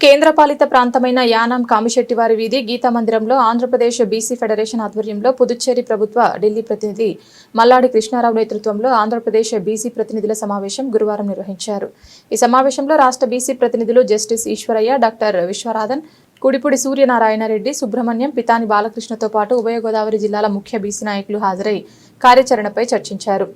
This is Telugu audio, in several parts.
కేంద్రపాలిత ప్రాంతమైన యానాం కామిశెట్టివారి వీధి గీతా మందిరంలో ఆంధ్రప్రదేశ్ బీసీ ఫెడరేషన్ ఆధ్వర్యంలో పుదుచ్చేరి ప్రభుత్వ ఢిల్లీ ప్రతినిధి మల్లాడి కృష్ణారావు నేతృత్వంలో ఆంధ్రప్రదేశ్ బీసీ ప్రతినిధుల సమావేశం గురువారం నిర్వహించారు. ఈ సమావేశంలో రాష్ట్ర బీసీ ప్రతినిధులు జస్టిస్ ఈశ్వరయ్య, డాక్టర్ విశ్వరాధన్, కుడిపూడి సూర్యనారాయణ రెడ్డి, సుబ్రహ్మణ్యం, పితాని బాలకృష్ణతో పాటు ఉభయ గోదావరి జిల్లాల ముఖ్య బీసీ నాయకులు హాజరై కార్యాచరణపై చర్చించారు.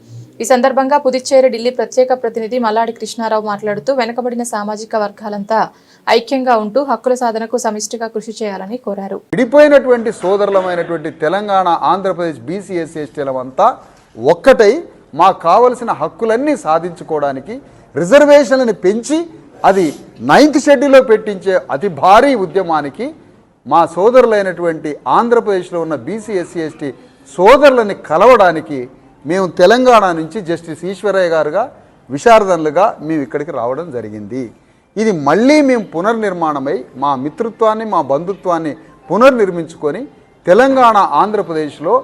ఈ సందర్భంగా పుదుచ్చేరి ఢిల్లీ ప్రత్యేక ప్రతినిధి మల్లాడి కృష్ణారావు మాట్లాడుతూ వెనుకబడిన సామాజిక వర్గాలంతా ఐక్యంగా ఉంటూ హక్కుల సాధనకు సమిష్టిగా కృషి చేయాలని కోరారు. విడిపోయినటువంటి సోదరులమైనటువంటి తెలంగాణ, ఆంధ్రప్రదేశ్ బీసీ ఎస్సీ ఎస్టీలమంతా ఒక్కటై మాకు కావలసిన హక్కులన్నీ సాధించుకోవడానికి రిజర్వేషన్లను పెంచి అది 9th షెడ్యూల్లో పెట్టించే అతి భారీ ఉద్యమానికి మా సోదరులైనటువంటి ఆంధ్రప్రదేశ్లో ఉన్న బీసీ ఎస్సీ ఎస్టీ సోదరులని కలవడానికి మేము తెలంగాణ నుంచి జస్టిస్ ఈశ్వరయ్య గారుగా విశారదనులుగా మేము ఇక్కడికి రావడం జరిగింది. ఇది మళ్ళీ మేము పునర్నిర్మాణమై మా మిత్రత్వాన్ని, మా బంధుత్వాన్ని పునర్నిర్మించుకొని తెలంగాణ, ఆంధ్రప్రదేశ్లో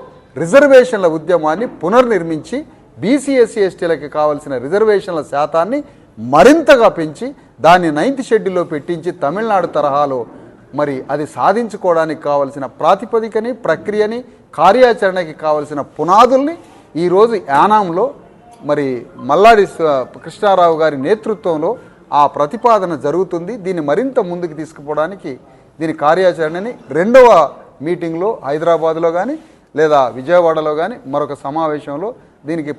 రిజర్వేషన్ల ఉద్యమాన్ని పునర్నిర్మించి బీసీ ఎస్సీ ఎస్టీలకి కావాల్సిన రిజర్వేషన్ల శాతాన్ని మరింతగా పెంచి దాన్ని 9th షెడ్యూల్లో పెట్టించి తమిళనాడు తరహాలో మరి అది సాధించుకోవడానికి కావలసిన ప్రాతిపదికని, ప్రక్రియని, కార్యాచరణకి కావలసిన పునాదుల్ని ఈరోజు యానాంలో మరి మల్లాడి కృష్ణారావు గారి నేతృత్వంలో ఆ ప్రతిపాదన జరుగుతుంది. దీన్ని మరింత ముందుకు తీసుకుపోవడానికి దీని కార్యాచరణని 2వ మీటింగ్లో హైదరాబాద్లో కానీ లేదా విజయవాడలో కానీ మరొక సమావేశంలో దీనికి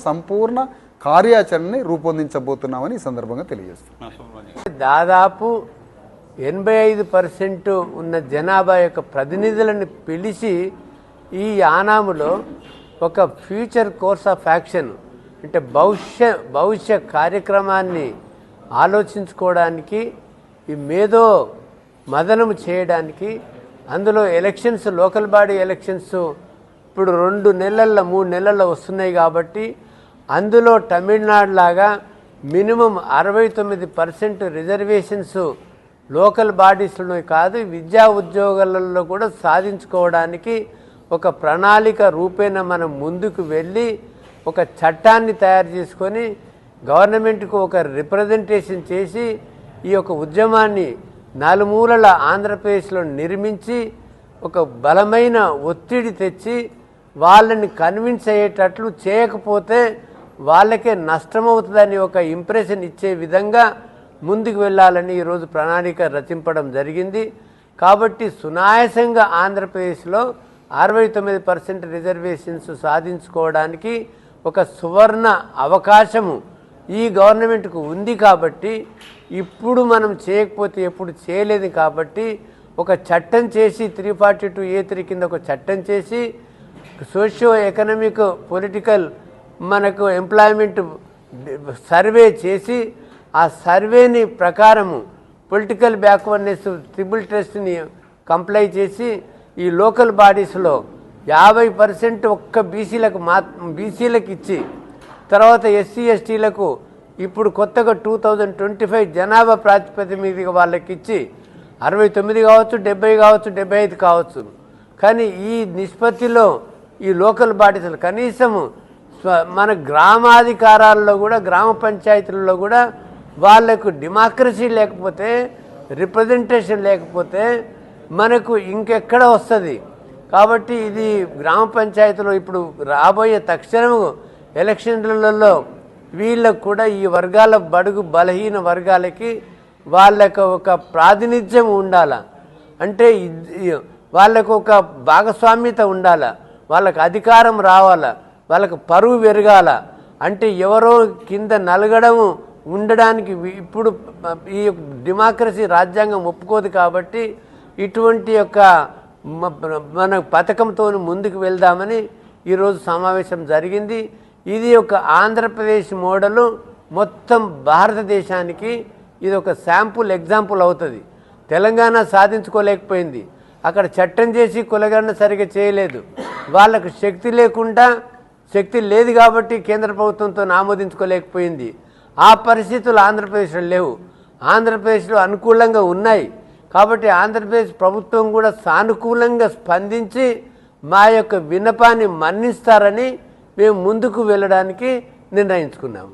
సంపూర్ణ కార్యాచరణని రూపొందించబోతున్నామని ఈ సందర్భంగా తెలియజేస్తున్నాం. దాదాపు 85% ఉన్న జనాభా యొక్క ప్రతినిధులను పిలిచి ఈ యానాములో ఒక ఫ్యూచర్ కోర్స్ ఆఫ్ యాక్షన్ అంటే భవిష్య కార్యక్రమాన్ని ఆలోచించుకోవడానికి, ఈ మేధో మదనం చేయడానికి, అందులో ఎలక్షన్స్, లోకల్ బాడీ ఎలక్షన్స్ ఇప్పుడు 2 నెలల్లో 3 నెలల్లో వస్తున్నాయి కాబట్టి అందులో తమిళనాడు లాగా మినిమం 69% రిజర్వేషన్స్ లోకల్ బాడీస్లో కాదు విద్యా ఉద్యోగాలలో కూడా సాధించుకోవడానికి ఒక ప్రణాళిక రూపేణ మనం ముందుకు వెళ్ళి ఒక చట్టాన్ని తయారు చేసుకొని గవర్నమెంట్కు ఒక రిప్రజెంటేషన్ చేసి ఈ యొక్క ఉద్యమాన్ని నలుమూలల ఆంధ్రప్రదేశ్లో నిర్మించి ఒక బలమైన ఒత్తిడి తెచ్చి వాళ్ళని కన్విన్స్ అయ్యేటట్లు చేయకపోతే వాళ్ళకే నష్టమవుతుందని ఒక ఇంప్రెషన్ ఇచ్చే విధంగా ముందుకు వెళ్ళాలని ఈరోజు ప్రణాళిక రచింపడం జరిగింది. కాబట్టి సునాయాసంగా ఆంధ్రప్రదేశ్లో 69% రిజర్వేషన్స్ సాధించుకోవడానికి ఒక సువర్ణ అవకాశము ఈ గవర్నమెంట్కు ఉంది. కాబట్టి ఇప్పుడు మనం చేయకపోతే ఎప్పుడు చేయలేదు కాబట్టి ఒక చట్టం చేసి 342A3 కింద ఒక చట్టం చేసి సోషియో ఎకనామిక్ పొలిటికల్ మనకు ఎంప్లాయ్మెంట్ సర్వే చేసి ఆ సర్వేని ప్రకారము పొలిటికల్ బ్యాక్వర్డ్నెస్ ట్రిబుల్ టెస్ట్ని కంప్లై చేసి ఈ లోకల్ బాడీస్లో 50% ఒక్క బీసీలకు ఇచ్చి తర్వాత ఎస్సీ ఎస్టీలకు ఇప్పుడు కొత్తగా 2025 జనాభా ప్రాతిపదిక మీద వాళ్ళకి ఇచ్చి 69 కావచ్చు, 70 కావచ్చు, 75 కావచ్చు. కానీ ఈ నిష్పత్తిలో ఈ లోకల్ బాడీస్లో కనీసము మన గ్రామాధికారాల్లో కూడా, గ్రామ పంచాయతీలలో కూడా వాళ్లకు డెమోక్రసీ లేకపోతే, రిప్రజెంటేషన్ లేకపోతే మనకు ఇంకెక్కడ వస్తుంది. కాబట్టి ఇది గ్రామ పంచాయతీలో ఇప్పుడు రాబోయే తక్షణము ఎలక్షన్లలో వీళ్ళకు కూడా ఈ వర్గాల బడుగు బలహీన వర్గాలకి వాళ్ళకు ఒక ప్రాతినిధ్యం ఉండాల, అంటే వాళ్ళకు ఒక భాగస్వామ్యత ఉండాల, వాళ్ళకు అధికారం రావాలా, వాళ్ళకు పరువు పెరగాల. అంటే ఎవరో కింద నలగడము ఉండడానికి ఇప్పుడు ఈ డెమోక్రసీ రాజ్యాంగం ఒప్పుకోదు. కాబట్టి ఇటువంటి యొక్క మన పథకంతో ముందుకు వెళ్దామని ఈరోజు సమావేశం జరిగింది. ఇది ఒక ఆంధ్రప్రదేశ్ మోడలు మొత్తం భారతదేశానికి ఇది ఒక శాంపుల్ ఎగ్జాంపుల్ అవుతుంది. తెలంగాణ సాధించుకోలేకపోయింది, అక్కడ చట్టం చేసి కులగణన సరిగ్గా చేయలేదు, వాళ్ళకు శక్తి లేదు కాబట్టి కేంద్ర ప్రభుత్వంతో ఆమోదించుకోలేకపోయింది. ఆ పరిస్థితులు ఆంధ్రప్రదేశ్లో లేవు, ఆంధ్రప్రదేశ్లో అనుకూలంగా ఉన్నాయి. కాబట్టి ఆంధ్రప్రదేశ్ ప్రభుత్వం కూడా సానుకూలంగా స్పందించి మా యొక్క విన్నపాన్ని మన్నిస్తారని మేము ముందుకు వెళ్ళడానికి నిర్ణయించుకున్నాము.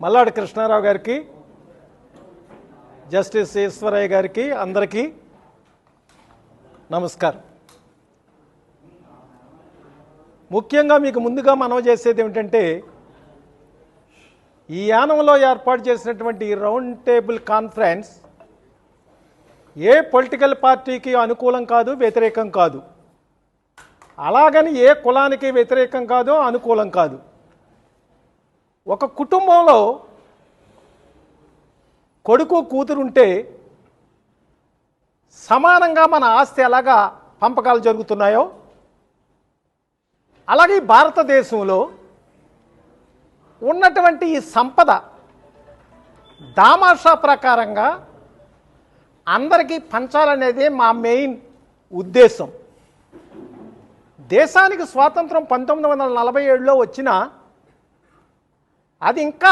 మల్లాడి కృష్ణారావు గారికి, జస్టిస్ ఈశ్వరయ్య గారికి అందరికీ నమస్కారం. ముఖ్యంగా మీకు ముందుగా మనవి చేసేది ఏమిటంటే, ఈ యానంలో ఏర్పాటు చేసినటువంటి రౌండ్ టేబుల్ కాన్ఫరెన్స్ ఏ పొలిటికల్ పార్టీకి అనుకూలం కాదు, వ్యతిరేకం కాదు. అలాగని ఏ కులానికి వ్యతిరేకం కాదు, అనుకూలం కాదు. ఒక కుటుంబంలో కొడుకు కూతురుంటే సమానంగా మన ఆస్తి ఎలాగా పంపకాలు జరుగుతున్నాయో, అలాగే భారతదేశంలో ఉన్నటువంటి ఈ సంపద దామాషా ప్రకారంగా అందరికీ పంచాలనేది మా మెయిన్ ఉద్దేశం. దేశానికి స్వాతంత్రం 1947లో వచ్చినా అది ఇంకా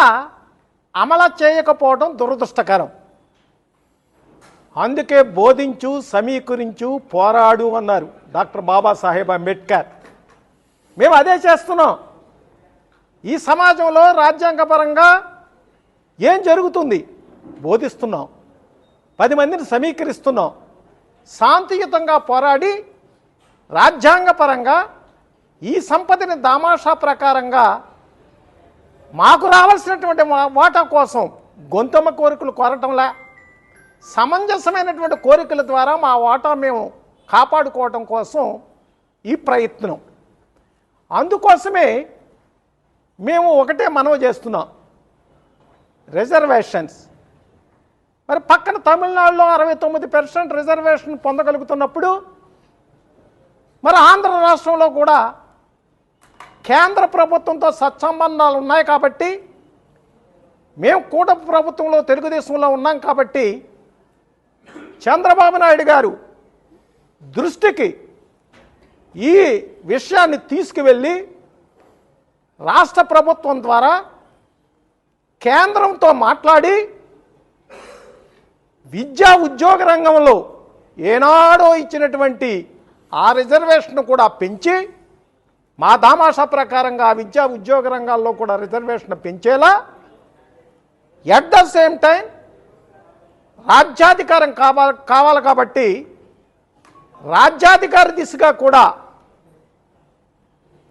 అమలు చేయకపోవడం దురదృష్టకరం. అందుకే బోధించు, సమీకరించు, పోరాడు అన్నారు డాక్టర్ బాబాసాహెబ్ అంబేద్కర్. మేము అదే చేస్తున్నాం. ఈ సమాజంలో రాజ్యాంగపరంగా ఏం జరుగుతుంది బోధిస్తున్నాం, 10 మందిని సమీకరిస్తున్నాం. శాంతియుతంగా పోరాడి రాజ్యాంగపరంగా ఈ సంపదని దామాషా ప్రకారంగా మాకు రావాల్సినటువంటి వాటా కోసం గొంతమ్మ కోరికలు కోరటంలా, సమంజసమైనటువంటి కోరికల ద్వారా మా వాటా మేము కాపాడుకోవటం కోసం ఈ ప్రయత్నం. అందుకోసమే మేము ఒకటే మనవి చేస్తున్నాం, రిజర్వేషన్స్. మరి పక్కన తమిళనాడులో 69% రిజర్వేషన్ పొందగలుగుతున్నప్పుడు మరి ఆంధ్ర రాష్ట్రంలో కూడా కేంద్ర ప్రభుత్వంతో సత్సంబంధాలు ఉన్నాయి కాబట్టి, మేము కూటమి ప్రభుత్వంలో తెలుగుదేశంలో ఉన్నాం కాబట్టి చంద్రబాబు నాయుడు గారు దృష్టికి ఈ విషయాన్ని తీసుకువెళ్ళి రాష్ట్ర ప్రభుత్వం ద్వారా కేంద్రంతో మాట్లాడి విద్యా ఉద్యోగ రంగంలో ఏనాడో ఇచ్చినటువంటి ఆ రిజర్వేషన్ కూడా పెంచి మా దామాషా ప్రకారంగా విద్యా ఉద్యోగ రంగాల్లో కూడా రిజర్వేషన్ పెంచేలా, ఎట్ ద సేమ్ టైం రాజ్యాధికారం కావాలి కాబట్టి రాజ్యాధికార దిశగా కూడా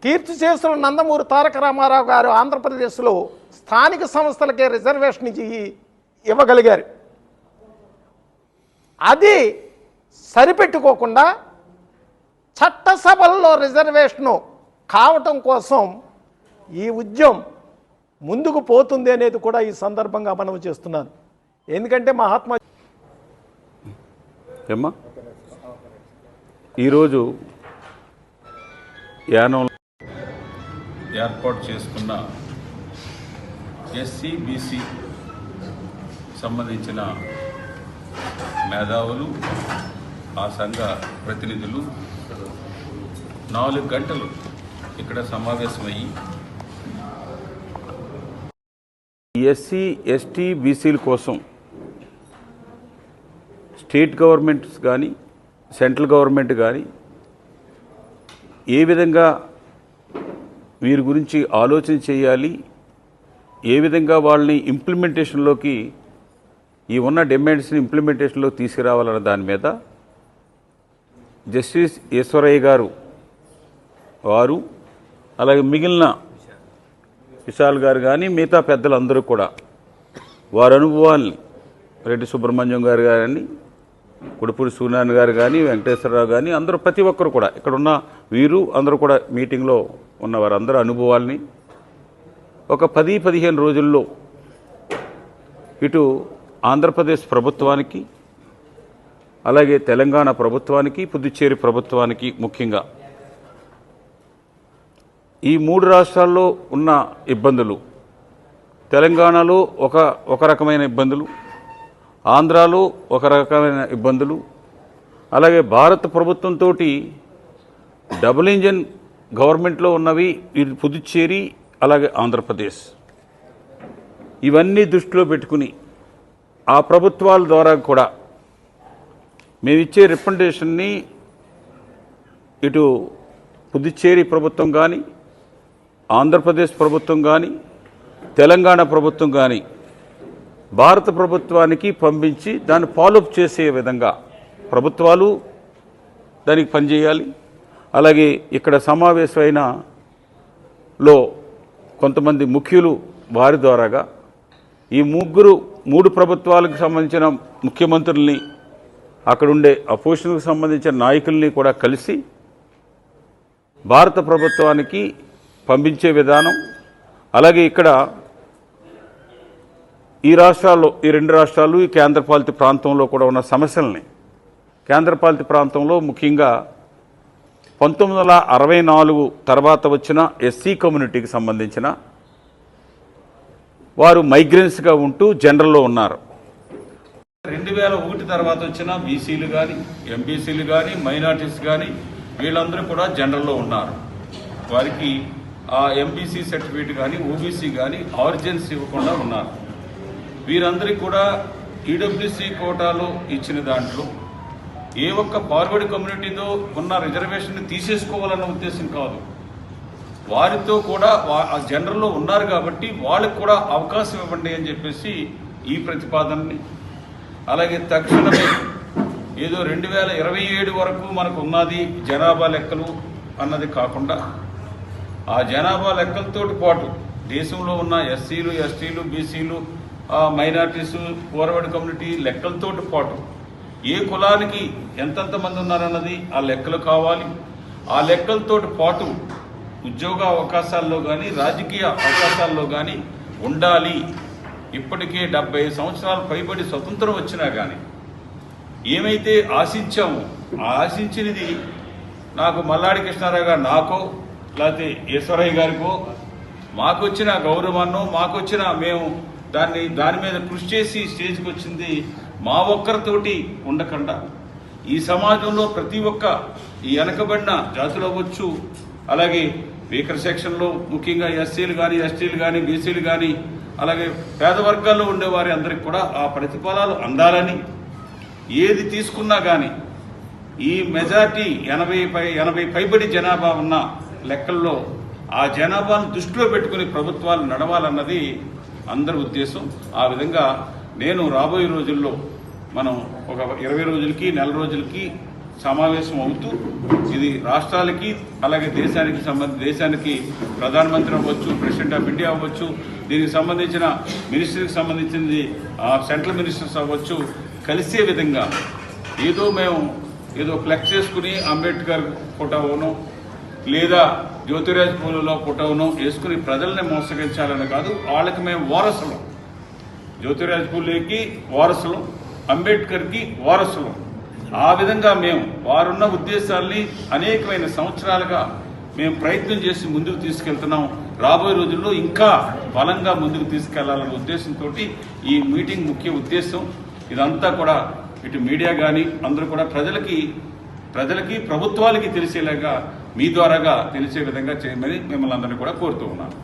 కీర్తిశేషులు నందమూరి తారక రామారావు గారు ఆంధ్రప్రదేశ్లో స్థానిక సంస్థలకే రిజర్వేషన్ ఇవ్వగలిగారు. అది సరిపెట్టుకోకుండా చట్టసభల్లో రిజర్వేషను కావటం కోసం ఈ ఉద్యమం ముందుకు పోతుంది అనేది కూడా ఈ సందర్భంగా మనం చేస్తున్నాను. ఎందుకంటే మహాత్మా ఈరోజు యానం ఏర్పాటు చేసుకున్న ఎస్సీ బీసీ సంబంధించిన మేధావులు, ఆ సంఘ ప్రతినిధులు 4 గంటలు ఇక్కడ సమావేశమయ్యి ఎస్సీ ఎస్టీ బీసీల కోసం స్టేట్ గవర్నమెంట్స్ కానీ సెంట్రల్ గవర్నమెంట్ కానీ ఏ విధంగా వీరి గురించి ఆలోచన చేయాలి, ఏ విధంగా వాళ్ళని ఇంప్లిమెంటేషన్లోకి ఈ ఉన్న డిమాండ్స్ని ఇంప్లిమెంటేషన్లో తీసుకురావాలన్న దాని మీద జస్టిస్ ఈశ్వరయ్య గారు వారు, అలాగే మిగిలిన విశాల్ గారు కానీ మిగతా పెద్దలందరూ కూడా వారి అనుభవాల్ని, రెడ్డి సుబ్రహ్మణ్యం గారు కానీ, కుడుపూడి సూర్యనారాయణ గారు కానీ, వెంకటేశ్వరరావు కానీ, అందరూ ప్రతి ఒక్కరు కూడా ఇక్కడున్న వీరు అందరూ కూడా మీటింగ్లో ఉన్న వారందరూ అనుభవాల్ని ఒక 10-15 రోజుల్లో ఇటు ఆంధ్రప్రదేశ్ ప్రభుత్వానికి, అలాగే తెలంగాణ ప్రభుత్వానికి, పుదుచ్చేరి ప్రభుత్వానికి ముఖ్యంగా ఈ 3 రాష్ట్రాల్లో ఉన్న ఇబ్బందులు, తెలంగాణలో ఒక రకమైన ఇబ్బందులు, ఆంధ్రాలో ఒక రకమైన ఇబ్బందులు, అలాగే భారత ప్రభుత్వంతో డబుల్ ఇంజన్ గవర్నమెంట్లో ఉన్నవి ఇది పుదుచ్చేరి, అలాగే ఆంధ్రప్రదేశ్, ఇవన్నీ దృష్టిలో పెట్టుకుని ఆ ప్రభుత్వాల ద్వారా కూడా మేమిచ్చే రిప్రజెంటేషన్ని ఇటు పుదుచ్చేరి ప్రభుత్వం కానీ, ఆంధ్రప్రదేశ్ ప్రభుత్వం కానీ, తెలంగాణ ప్రభుత్వం కానీ భారత ప్రభుత్వానికి పంపించి దాన్ని ఫాలోఅప్ చేసే విధంగా ప్రభుత్వాలు దానికి పనిచేయాలి. అలాగే ఇక్కడ సమావేశమైన లో కొంతమంది ముఖ్యులు వారి ద్వారాగా ఈ మూడు ప్రభుత్వాలకు సంబంధించిన ముఖ్యమంత్రుల్ని అక్కడుండే అపోజిషన్కు సంబంధించిన నాయకుల్ని కూడా కలిసి భారత ప్రభుత్వానికి పంపించే విధానం, అలాగే ఇక్కడ ఈ రెండు రాష్ట్రాలు ఈ కేంద్రపాలిత ప్రాంతంలో కూడా ఉన్న సమస్యల్ని, కేంద్రపాలిత ప్రాంతంలో ముఖ్యంగా 1964 తర్వాత వచ్చిన ఎస్సీ కమ్యూనిటీకి సంబంధించిన వారు మైగ్రెంట్స్గా ఉంటూ జనరల్లో ఉన్నారు. 2001 తర్వాత వచ్చిన బీసీలు కానీ ఎంబీసీలు కానీ మైనార్టీస్ కానీ వీళ్ళందరూ కూడా జనరల్లో ఉన్నారు. వారికి ఆ ఎంబీసీ సర్టిఫికేట్ కానీ ఓబీసీ కానీ ఆరిజిన్స్ ఇవ్వకుండా ఉన్నారు. వీరందరికీ కూడా ఈడబ్ల్యూసీ కోటాలో ఇచ్చిన దాంట్లో ఏ ఒక్క ఫార్వర్డ్ కమ్యూనిటీతో ఉన్న రిజర్వేషన్ తీసేసుకోవాలన్న ఉద్దేశం కాదు. వారితో కూడా జనరల్లో ఉన్నారు కాబట్టి వాళ్ళకు కూడా అవకాశం ఇవ్వండి అని చెప్పేసి ఈ ప్రతిపాదనని, అలాగే తక్షణమే ఏదో 2027 వరకు మనకు ఉన్నది జనాభా లెక్కలు అన్నది కాకుండా ఆ జనాభా లెక్కలతో పాటు దేశంలో ఉన్న ఎస్సీలు ఎస్టీలు బీసీలు మైనార్టీసు ఫార్వర్డ్ కమ్యూనిటీ లెక్కలతో పాటు ఏ కులానికి ఎంతెంత మంది ఉన్నారన్నది ఆ లెక్కలు కావాలి. ఆ లెక్కలతో పాటు ఉద్యోగ అవకాశాల్లో కానీ రాజకీయ అవకాశాల్లో కానీ ఉండాలి. ఇప్పటికే 70 సంవత్సరాలు పైబడి స్వతంత్రం వచ్చినా కానీ ఏమైతే ఆశించామో ఆ ఆశించినది నాకు మల్లాడి కృష్ణారావు గారు నాకో లేకపోతే ఈశ్వరయ్య గారికో మాకు వచ్చిన గౌరవాన్నో మాకు వచ్చిన మేము దాని మీద కృషి చేసి స్టేజ్కి వచ్చింది మా ఒక్కరితోటి ఉండకుండా ఈ సమాజంలో ప్రతి ఒక్క ఈ వెనకబడిన జాతులు అవ్వచ్చు, అలాగే వీకర్ సెక్షన్లో ముఖ్యంగా ఎస్సీలు కానీ ఎస్టీలు కానీ బీసీలు కానీ అలాగే పేద వర్గాల్లో ఉండేవారి అందరికి కూడా ఆ ప్రతిఫలాలు అందాలని ఏది తీసుకున్నా కానీ ఈ మెజార్టీ 80 పైబడి జనాభా ఉన్న లెక్కల్లో ఆ జనాభాను దృష్టిలో పెట్టుకుని ప్రభుత్వాలు నడవాలన్నది అందరి ఉద్దేశం. ఆ విధంగా నేను రాబోయే రోజుల్లో మనం ఒక 20 రోజులకి నెల రోజులకి సమావేశం అవుతూ ఇది రాష్ట్రాలకి అలాగే దేశానికి ప్రధానమంత్రి అవ్వచ్చు, ప్రెసిడెంట్ ఆఫ్ ఇండియా అవ్వచ్చు, దీనికి సంబంధించిన మినిస్టర్కి సంబంధించింది సెంట్రల్ మినిస్టర్స్ అవ్వచ్చు, కలిసే విధంగా ఏదో ఫ్లెక్స్ చేసుకుని అంబేద్కర్ ఫోటోను లేదా జ్యోతిరాజ్ పూలలో ఫోటోను వేసుకుని ప్రజల్ని మోసగించాలని కాదు. వాళ్ళకి మేము వారసులం, జ్యోతిరాజ్ పూలేకి వారసులం, అంబేద్కర్కి వారసులం. ఆ విధంగా మేము వారున్న ఉద్దేశాల్ని అనేకమైన సంవత్సరాలుగా మేము ప్రయత్నం చేసి ముందుకు తీసుకెళ్తున్నాం. రాబోయే రోజుల్లో ఇంకా బలంగా ముందుకు తీసుకెళ్లాలనే ఉద్దేశంతో ఈ మీటింగ్ ముఖ్య ఉద్దేశం. ఇదంతా కూడా ఇటు మీడియా కానీ అందరూ కూడా ప్రజలకి ప్రభుత్వాలకి తెలిసేలాగా మీ ద్వారాగా తెలిసే విధంగా చేయమని మిమ్మల్ని అందరినీ కూడా కోరుతూ ఉన్నాను.